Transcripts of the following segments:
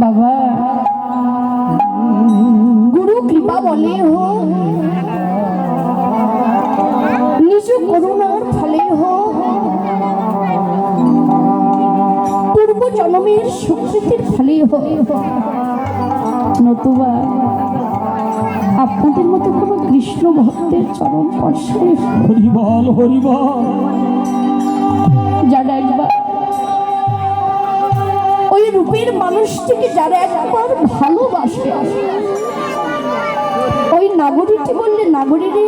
बाबा गुरु कृपा बोले हो निज करुणार फले हो पूर्व जन्मेर सुकृतिर फले हो नतुबा আপনাদের মতো কোনো কৃষ্ণ ভক্তের চরণ স্পর্শে হরি বল হরি বল। যারা একবার ওই রূপের মানুষটিকে যারা একবার ভালোবাসে ওই নাগরীটি বললে নাগরী রে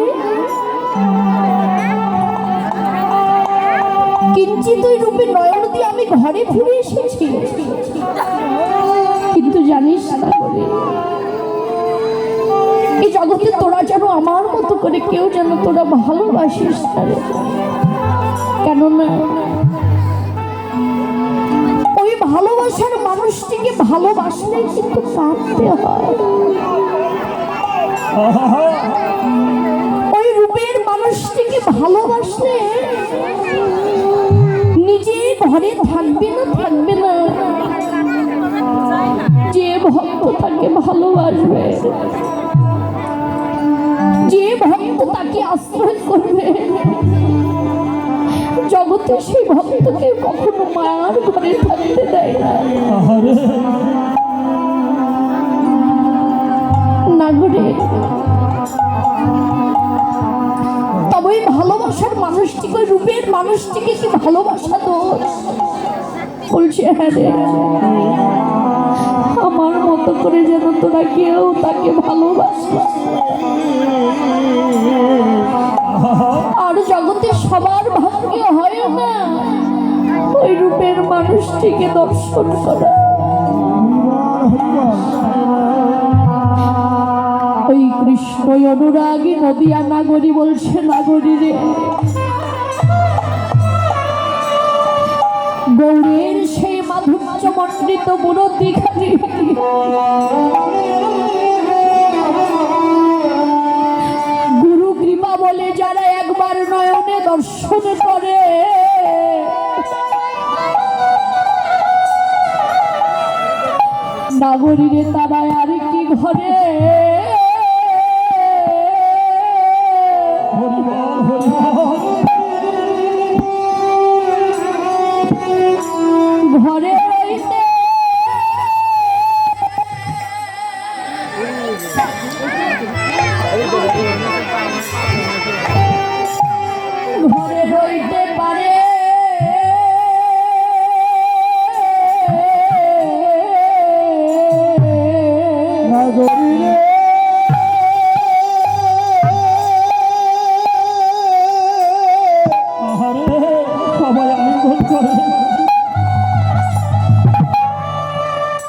কিঞ্চিত ওই রূপে নয়ন দিয়ে আমি ঘরে ফিরে এসেছি কিন্তু জানিস নাগরী এই জগতে তোরা যেন আমার মতো করে কেউ যেন তোরা ভালোবাসিস কেননা ওই ভালোবাসার মানুষটিকে ভালোবাসলে কিন্তু কাঁদতে হয় ওই রূপের মানুষটিকে ভালোবাসলে নিজে ঘরে থাকবে না যে ভক্ত তাকে ভালোবাসবে যে ভক্ত তাকে আশ্রয় করবে জগতে সেই ভক্তকে কখনো মায়ার ঘরে থাকতে দেয় না নাগরে তবে ভালোবাসার মানুষটিকে রূপের মানুষটিকে কি ভালোবাসা দোষ বলছে হ্যাঁ রে আমার মতো করে যেন তোরা কেউ তাকে ভালোবাসে আর জগতে সবার ভাগ্যে হয় না ওই রূপের মানুষটিকে দর্শন করা ওই কৃষ্ণ অনুরাগী নদিয়া নাগরী বলছে নাগরী রে গৌরের সেই মাধুর্য মণ্ডিত বুড়ো দীঘারি গুরু কৃপা বলে যারা একবার নয়নে দর্শন করে নাগরীরে তারা আর কি ঘরে ঘরে ঘরে রইতে পারে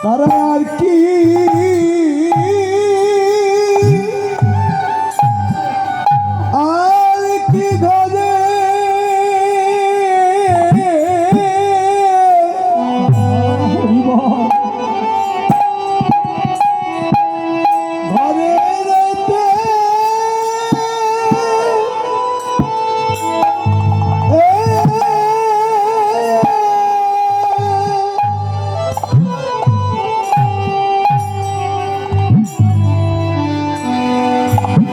তারা আর কি ঘরে ঘরে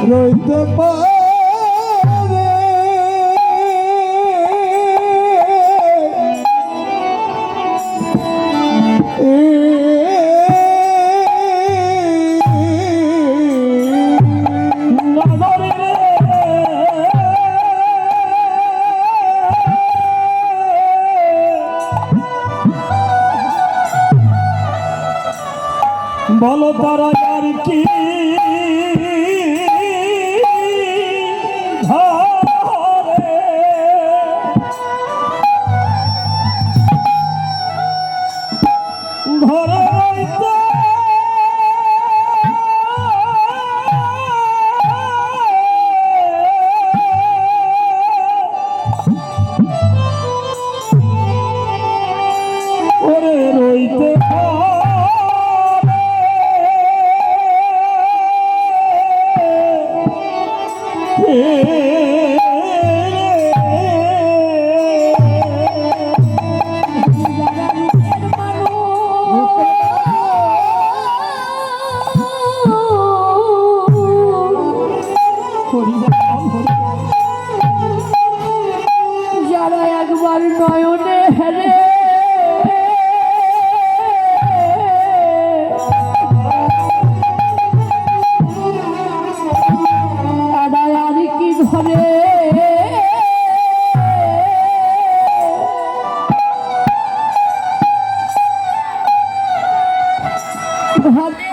রইতে পারে বলো তারা আর কি ঘরে রইতে ঘরে